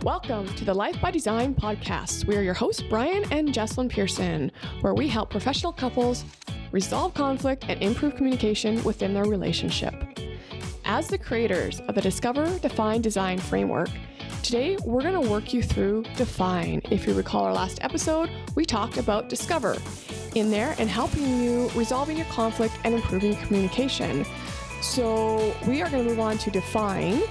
Welcome to the Life by Design podcast. We are your hosts, Brian and Jessilyn Persson, where we help professional couples resolve conflict and improve communication within their relationship. As the creators of the Discover, Define, Design framework, today we're going to work you through Define. If you recall our last episode, we talked about Discover in there and helping you resolving your conflict and improving communication. So we are going to move on to Define,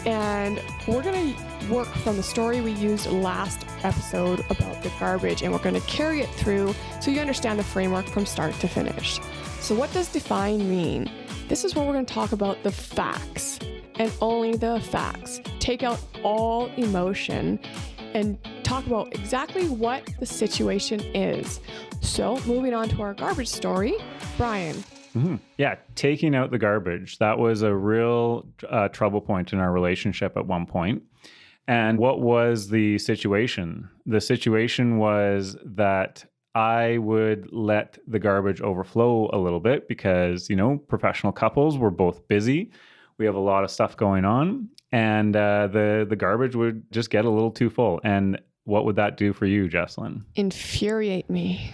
and we're going to work from the story we used last episode about the garbage, and we're going to carry it through so you understand the framework from start to finish. So what does Define mean? This is where we're going to talk about the facts and only the facts. Take out all emotion and talk about exactly what the situation is. So moving on to our garbage story, Brian. Mm-hmm. Yeah, taking out the garbage. That was a real trouble point in our relationship at one point. And what was the situation? The situation was that I would let the garbage overflow a little bit because, professional couples, we're both busy. We have a lot of stuff going on, and the garbage would just get a little too full. And what would that do for you, Jessilyn? Infuriate me.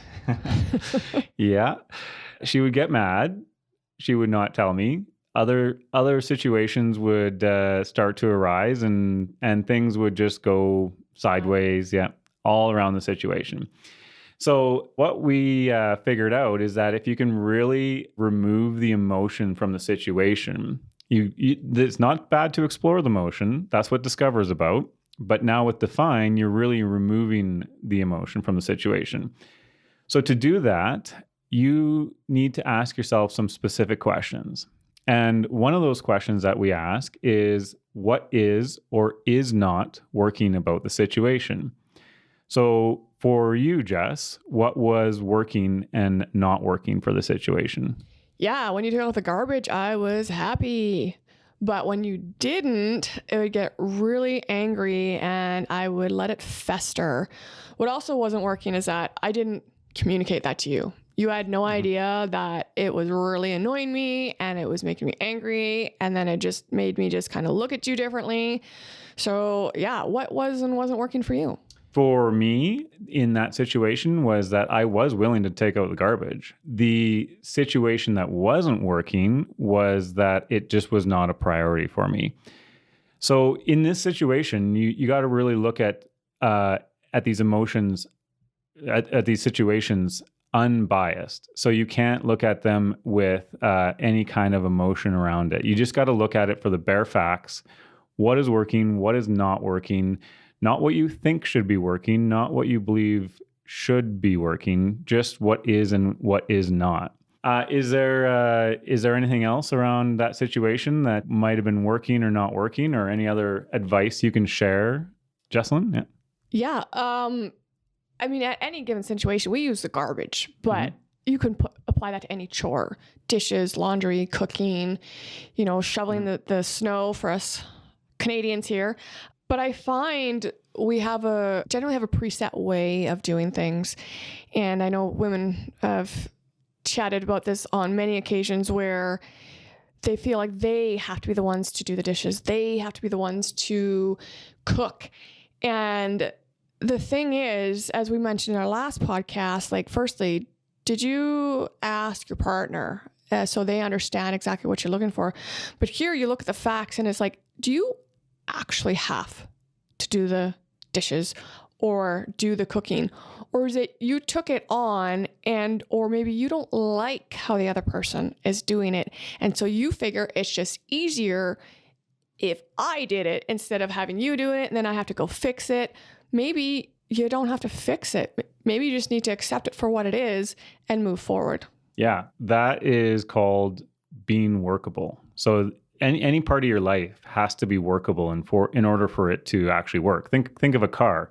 Yeah. She would get mad. She would not tell me. Other situations would start to arise, and things would just go sideways. Yeah, all around the situation. So what we figured out is that if you can really remove the emotion from the situation, it's not bad to explore the emotion. That's what Discover is about. But now with Define, you're really removing the emotion from the situation. So to do that, you need to ask yourself some specific questions. And one of those questions that we ask is, what is or is not working about the situation? So for you, Jess, what was working and not working for the situation? Yeah, when you took out the garbage, I was happy. But when you didn't, it would get really angry and I would let it fester. What also wasn't working is that I didn't communicate that to you. You had no idea that it was really annoying me and it was making me angry. And then it just made me just kind of look at you differently. So yeah, what was and wasn't working for you? For me, in that situation, was that I was willing to take out the garbage. The situation that wasn't working was that it just was not a priority for me. So in this situation, you got to really look at these emotions, at these situations unbiased. So you can't look at them with any kind of emotion around it. You just got to look at it for the bare facts. What is working? What is not working? Not what you think should be working, not what you believe should be working, just what is and what is not. Is there anything else around that situation that might have been working or not working, or any other advice you can share, Jessilyn? Yeah. I mean, at any given situation, we use the garbage, but you can apply that to any chore: dishes, laundry, cooking, shoveling the snow for us Canadians here. But I find we generally have a preset way of doing things. And I know women have chatted about this on many occasions where they feel like they have to be the ones to do the dishes. They have to be the ones to cook. And the thing is, as we mentioned in our last podcast, firstly, did you ask your partner so they understand exactly what you're looking for? But here you look at the facts and it's like, do you actually have to do the dishes or do the cooking? Or is it you took it on or maybe you don't like how the other person is doing it, and so you figure it's just easier if I did it instead of having you do it and then I have to go fix it. Maybe you don't have to fix it. Maybe you just need to accept it for what it is and move forward. Yeah, that is called being workable. So any part of your life has to be workable in order for it to actually work. Think of a car.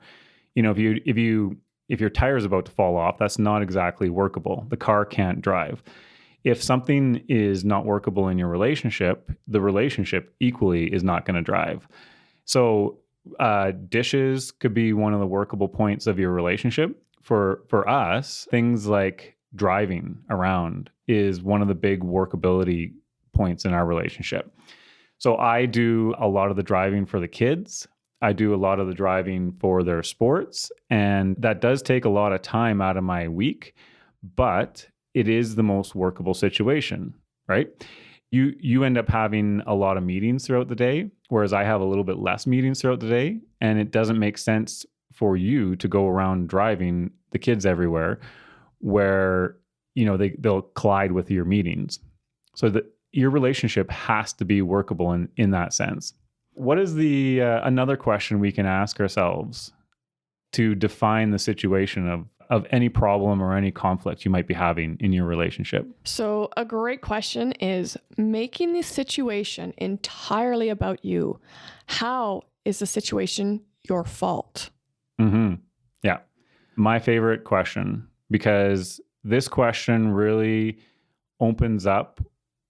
If your tire is about to fall off, that's not exactly workable. The car can't drive. If something is not workable in your relationship, the relationship equally is not going to drive. So dishes could be one of the workable points of your relationship. For us, things like driving around is one of the big workability points in our relationship. So I do a lot of the driving for the kids. I do a lot of the driving for their sports, and that does take a lot of time out of my week, but it is the most workable situation, right? You end up having a lot of meetings throughout the day, whereas I have a little bit less meetings throughout the day, and it doesn't make sense for you to go around driving the kids everywhere where, they'll collide with your meetings. So that your relationship has to be workable in that sense. What is the another question we can ask ourselves to define the situation of any problem or any conflict you might be having in your relationship? So a great question is making the situation entirely about you. How is the situation your fault? Mm-hmm. Yeah. My favorite question, because this question really opens up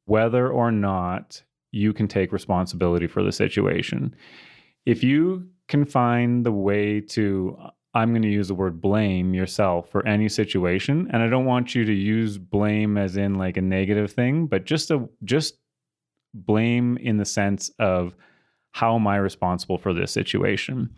whether or not you can take responsibility for the situation. If you can find the way to, I'm going to use the word blame yourself for any situation, and I don't want you to use blame as in like a negative thing, but just blame in the sense of, how am I responsible for this situation?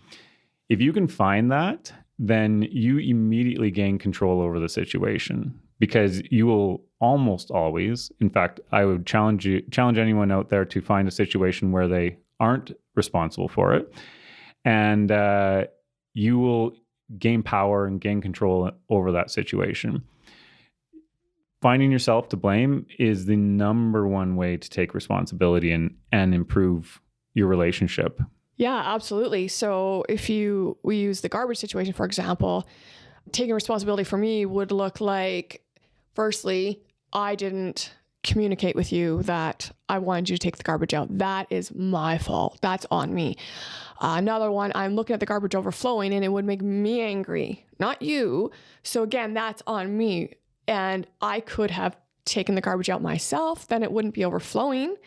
If you can find that, then you immediately gain control over the situation, because you will almost always, in fact, I would challenge anyone out there to find a situation where they aren't responsible for it, and you will gain power and gain control over that situation. Finding yourself to blame is the number one way to take responsibility and improve your relationship. Yeah, absolutely. So if we use the garbage situation, for example, taking responsibility for me would look like, firstly, I didn't communicate with you that I wanted you to take the garbage out. That is my fault. That's on me. Another one, I'm looking at the garbage overflowing and it would make me angry, not you. So again, that's on me. And I could have taken the garbage out myself, then it wouldn't be overflowing.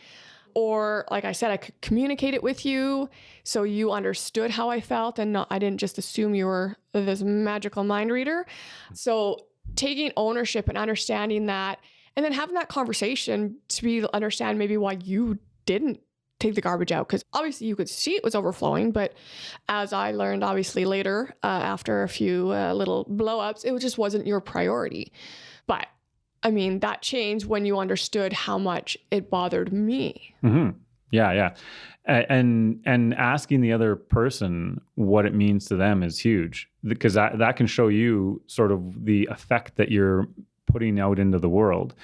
Or like I said, I could communicate it with you so you understood how I felt and I didn't just assume you were this magical mind reader. So taking ownership and understanding that, and then having that conversation to understand maybe why you didn't take the garbage out. Because obviously you could see it was overflowing, but as I learned obviously later, after a few little blowups, it just wasn't your priority. But I mean, that changed when you understood how much it bothered me. Mm-hmm. Yeah. And asking the other person what it means to them is huge, because that can show you sort of the effect that you're putting out into the world.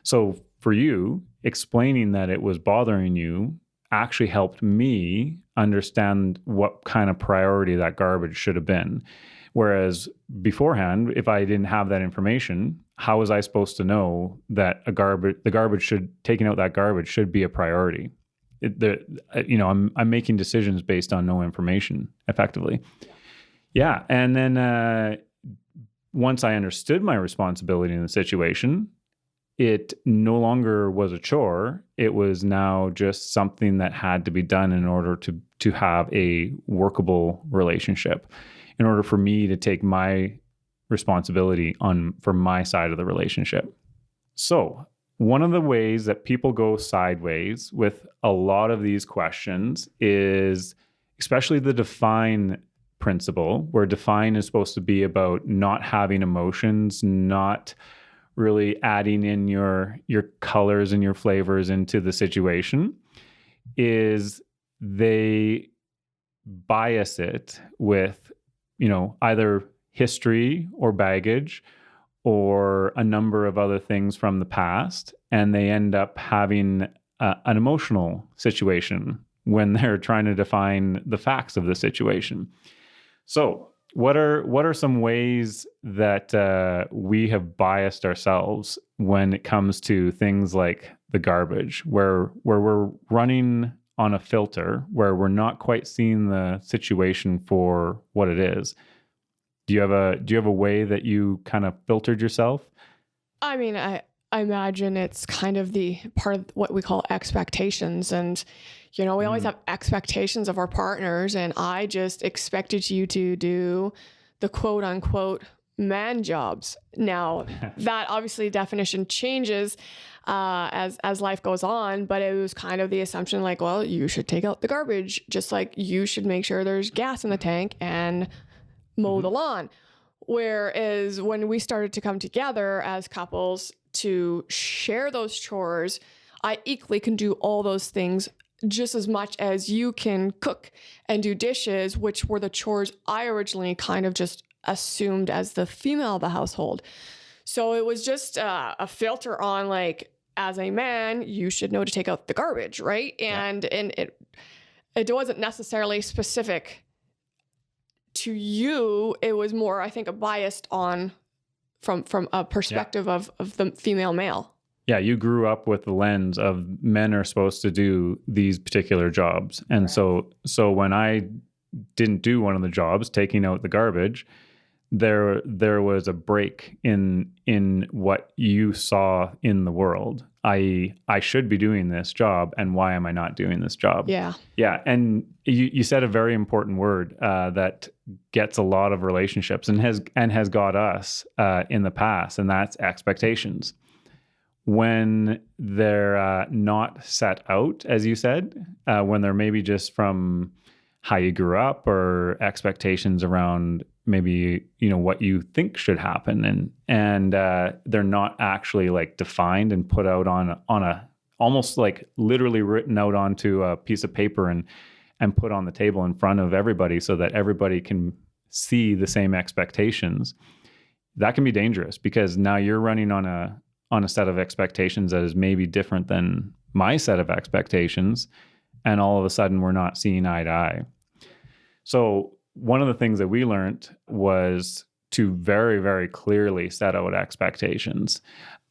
So for you, explaining that it was bothering you actually helped me understand what kind of priority that garbage should have been. Whereas beforehand, if I didn't have that information, how was I supposed to know that taking out that garbage should be a priority? I'm making decisions based on no information, effectively. Yeah, and then once I understood my responsibility in the situation, it no longer was a chore. It was now just something that had to be done in order to have a workable relationship, in order for me to take my responsibility for my side of the relationship. So one of the ways that people go sideways with a lot of these questions is especially the define principle, where define is supposed to be about not having emotions, not really adding in your colors and your flavors into the situation, is they bias it with, either history or baggage or a number of other things from the past, and they end up having an emotional situation when they're trying to define the facts of the situation. So what are some ways that we have biased ourselves when it comes to things like the garbage, where we're running on a filter, where we're not quite seeing the situation for what it is? Do you have a way that you kind of filtered yourself? I mean, I imagine it's kind of the part of what we call expectations. And, we always have expectations of our partners. And I just expected you to do the quote unquote man jobs. Now, that obviously definition changes as life goes on, but it was kind of the assumption like, well, you should take out the garbage, just like you should make sure there's gas in the tank and mow the lawn. Whereas when we started to come together as couples to share those chores, I equally can do all those things just as much as you can cook and do dishes, which were the chores I originally kind of just assumed as the female of the household. So it was just a filter on like, as a man, you should know to take out the garbage, right? And it wasn't necessarily specific to you. It was more, I think, biased on from a perspective of the female male. Yeah, you grew up with the lens of men are supposed to do these particular jobs. And so when I didn't do one of the jobs, taking out the garbage, there was a break in what you saw in the world. I should be doing this job, and why am I not doing this job? Yeah. Yeah. And you said a very important word that gets a lot of relationships and has got us in the past, and that's expectations. When they're not set out, as you said, when they're maybe just from how you grew up or expectations around maybe, what you think should happen, and they're not actually like defined and put out on a almost like literally written out onto a piece of paper and put on the table in front of everybody so that everybody can see the same expectations. That can be dangerous because now you're running on a set of expectations that is maybe different than my set of expectations, and all of a sudden we're not seeing eye to eye. So one of the things that we learned was to very, very clearly set out expectations,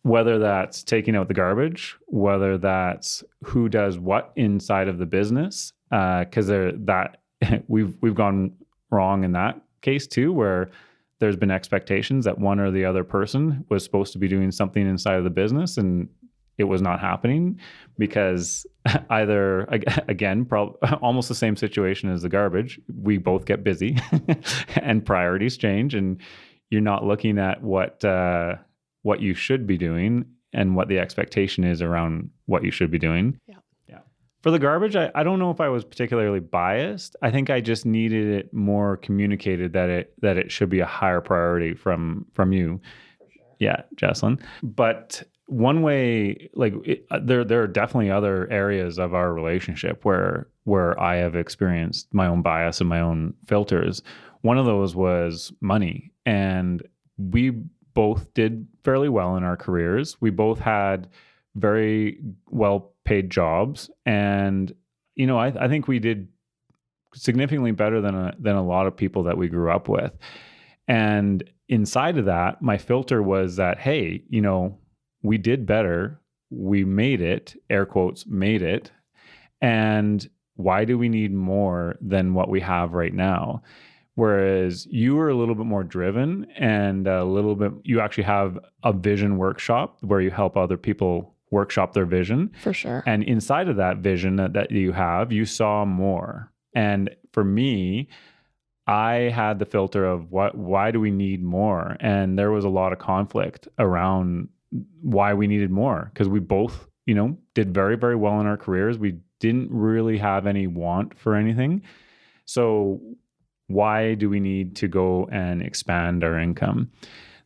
whether that's taking out the garbage, whether that's who does what inside of the business, because we've gone wrong in that case too, where there's been expectations that one or the other person was supposed to be doing something inside of the business, and it was not happening because either, again, almost the same situation as the garbage. We both get busy and priorities change, and you're not looking at what you should be doing and what the expectation is around what you should be doing. Yeah. For the garbage, I don't know if I was particularly biased. I think I just needed it more communicated that it should be a higher priority from you. For sure. Yeah, Jessilyn. But one way, there are definitely other areas of our relationship where I have experienced my own bias and my own filters. One of those was money, and we both did fairly well in our careers. We both had very well paid jobs, and I think we did significantly better than a lot of people that we grew up with. And inside of that, my filter was that, hey, we did better. We made it, air quotes, made it. And why do we need more than what we have right now? Whereas you were a little bit more driven and you actually have a vision workshop where you help other people workshop their vision. For sure. And inside of that vision that you have, you saw more. And for me, I had the filter of why do we need more? And there was a lot of conflict around why we needed more, because we both, did very, very well in our careers. We didn't really have any want for anything. So why do we need to go and expand our income?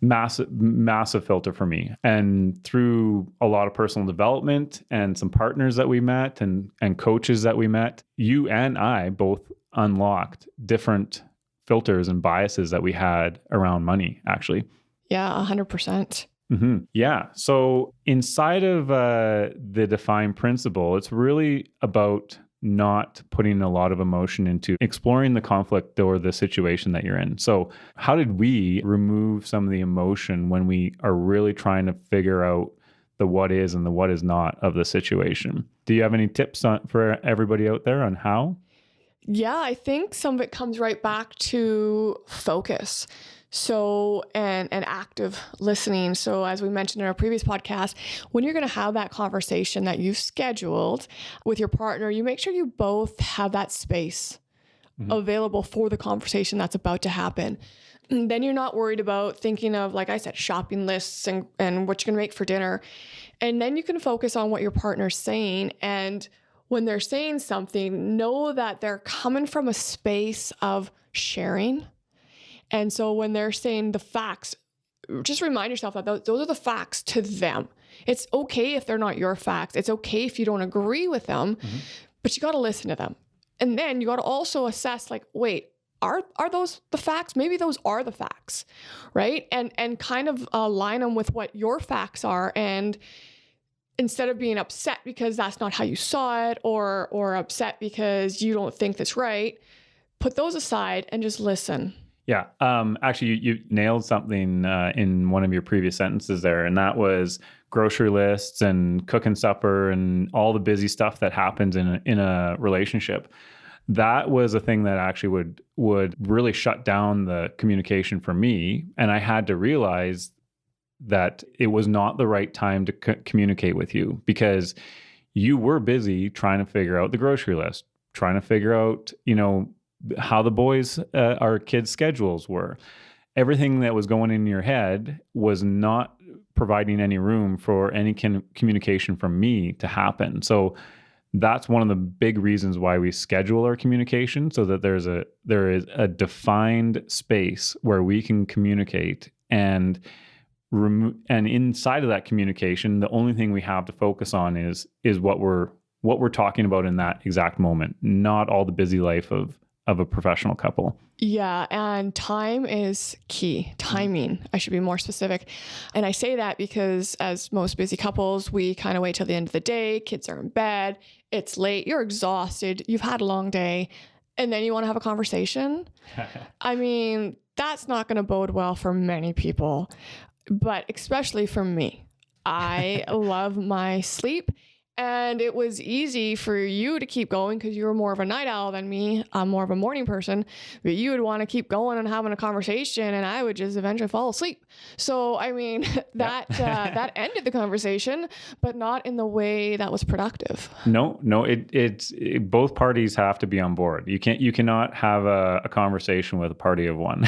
Massive filter for me. And through a lot of personal development and some partners that we met and coaches that we met, you and I both unlocked different filters and biases that we had around money, actually. Yeah, 100%. Mm-hmm. Yeah. So inside of the defined principle, it's really about not putting a lot of emotion into exploring the conflict or the situation that you're in. So how did we remove some of the emotion when we are really trying to figure out the what is and the what is not of the situation? Do you have any tips for everybody out there on how? Yeah, I think some of it comes right back to focus. So, and active listening. So as we mentioned in our previous podcast, when you're going to have that conversation that you've scheduled with your partner, you make sure you both have that space available for the conversation that's about to happen. And then you're not worried about thinking of, like I said, shopping lists and what you're going to make for dinner. And then you can focus on what your partner's saying. And when they're saying something, know that they're coming from a space of sharing. And so when they're saying the facts, just remind yourself that those are the facts to them. It's okay if they're not your facts. It's okay if you don't agree with them, but you got to listen to them. And then you got to also assess, like, wait, are those the facts? Maybe those are the facts, right? And kind of align them with what your facts are. And instead of being upset because that's not how you saw it, or upset because you don't think that's right, put those aside and just listen. Yeah. Actually, you nailed something in one of your previous sentences there, and that was grocery lists and cooking supper and all the busy stuff that happens in a relationship. That was a thing that actually would really shut down the communication for me, and I had to realize that it was not the right time to communicate with you, because you were busy trying to figure out the grocery list, trying to figure out, how the boys, our kids' schedules were. Everything that was going in your head was not providing any room for any communication from me to happen. So that's one of the big reasons why we schedule our communication, so that there is a defined space where we can communicate, and inside of that communication, the only thing we have to focus on is what we're talking about in that exact moment, not all the busy life of a professional couple. Yeah. And time is key. Timing. I should be more specific. And I say that because as most busy couples, we kind of wait till the end of the day. Kids are in bed. It's late. You're exhausted. You've had a long day. And then you want to have a conversation. I mean, that's not going to bode well for many people, but especially for me. I love my sleep. And it was easy for you to keep going because you were more of a night owl than me. I'm more of a morning person, but you would want to keep going and having a conversation, and I would just eventually fall asleep. So, I mean, that ended the conversation, but not in the way that was productive. No, it's both parties have to be on board. You cannot have a conversation with a party of one.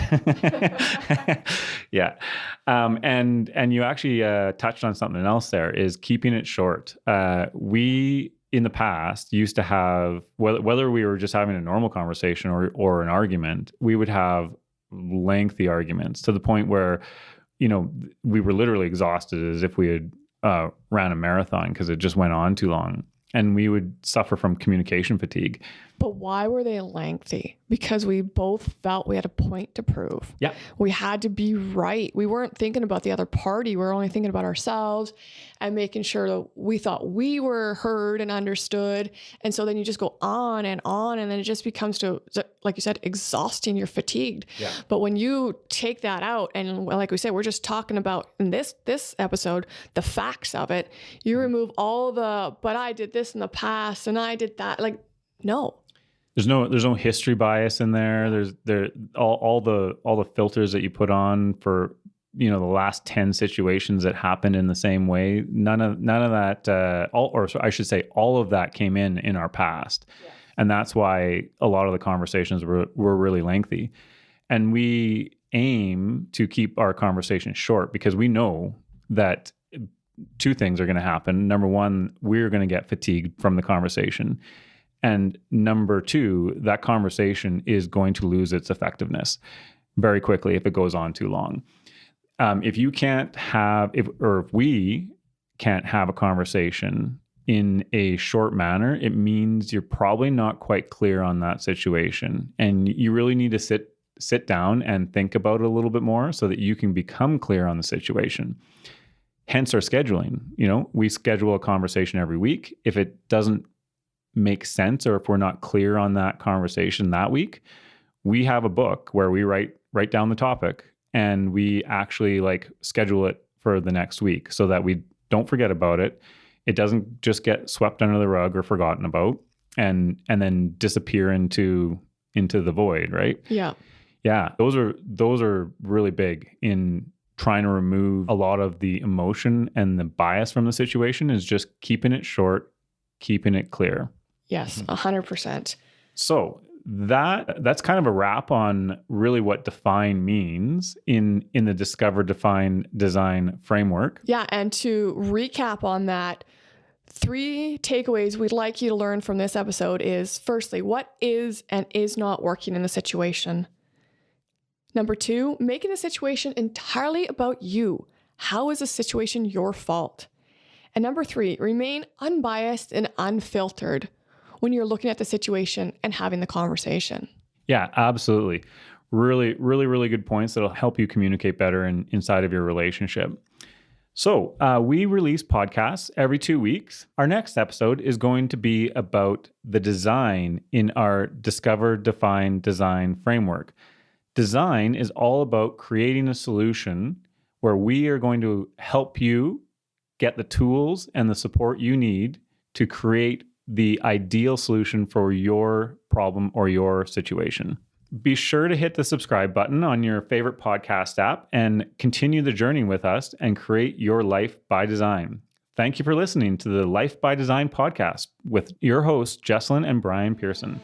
Yeah. And you actually touched on something else there, is keeping it short. We, in the past, used to have, whether we were just having a normal conversation or an argument, we would have lengthy arguments to the point where, we were literally exhausted, as if we had ran a marathon, because it just went on too long. And we would suffer from communication fatigue. But why were they lengthy? Because we both felt we had a point to prove. Yeah. We had to be right. We weren't thinking about the other party. We were only thinking about ourselves and making sure that we thought we were heard and understood. And so then you just go on, and then it just becomes to, like you said, exhausting. You're fatigued. Yeah. But when you take that out, and like we said, we're just talking about in this episode, the facts of it, you remove all but I did this in the past and I did that. Like, no. There's no history bias in there. There's all the filters that you put on for the last 10 situations that happened in the same way. None of that all of that came in our past. Yeah. And that's why a lot of the conversations were really lengthy. And we aim to keep our conversation short, because we know that two things are going to happen. Number one, we're going to get fatigued from the conversation. And number two, that conversation is going to lose its effectiveness very quickly if it goes on too long. If we can't have a conversation in a short manner, it means you're probably not quite clear on that situation. And you really need to sit down and think about it a little bit more so that you can become clear on the situation. Hence our scheduling. We schedule a conversation every week. If it doesn't make sense, or if we're not clear on that conversation that week, we have a book where we write down the topic, and we actually schedule it for the next week so that we don't forget about it. It doesn't just get swept under the rug or forgotten about and then disappear into the void, right? Yeah. Yeah. Those are really big in trying to remove a lot of the emotion and the bias from the situation, is just keeping it short, keeping it clear. Yes, 100%. So that's kind of a wrap on really what define means in the Discover, Define, Design framework. Yeah, and to recap on that, 3 takeaways we'd like you to learn from this episode is, firstly, what is and is not working in the situation. Number 2, making the situation entirely about you. How is the situation your fault? And number 3, remain unbiased and unfiltered when you're looking at the situation and having the conversation. Yeah, absolutely. Really, really, really good points that'll help you communicate better inside of your relationship. So we release podcasts every 2 weeks. Our next episode is going to be about the design in our Discover, Define, Design framework. Design is all about creating a solution where we are going to help you get the tools and the support you need to create the ideal solution for your problem or your situation. Be sure to hit the subscribe button on your favorite podcast app and continue the journey with us and create your life by design. Thank you for listening to the Life by Design podcast with your hosts, Jessilyn and Brian Persson.